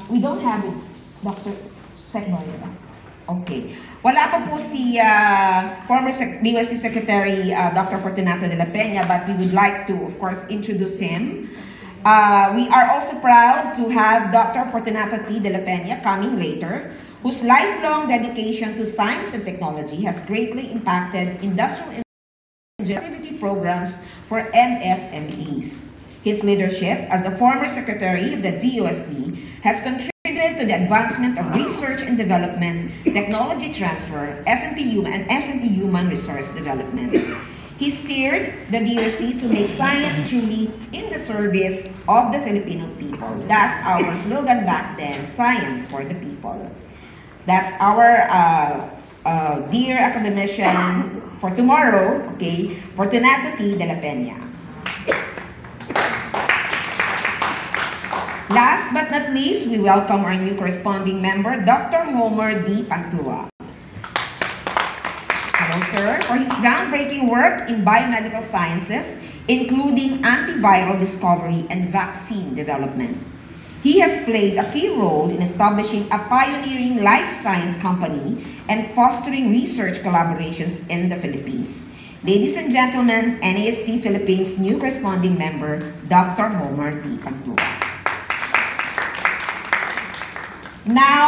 We don't have it, Dr. Sec Boyeras. Okay. Wala pa po si former DOST Secretary Dr. Fortunato de la Peña, but we would like to, of course, introduce him. We are also proud to have Dr. Fortunato T. de la Peña coming later, whose lifelong dedication to science and technology has greatly impacted industrial activity programs for MSMEs. His leadership as the former Secretary of the DOST has contributed to the advancement of research and development, technology transfer, S&T Human Resource Development. He steered the DOST to make science truly in the service of the Filipino people. That's our slogan back then, science for the people. That's our dear academician for tomorrow, okay, Fortunato T. de la Peña. Last but not least, we welcome our new corresponding member, Dr. Homer D. Pantua. Hello, sir, for his groundbreaking work in biomedical sciences, including antiviral discovery and vaccine development. He has played a key role in establishing a pioneering life science company and fostering research collaborations in the Philippines. Ladies and gentlemen, NASD Philippines new corresponding member, Dr. Homer D. Pantua. Now,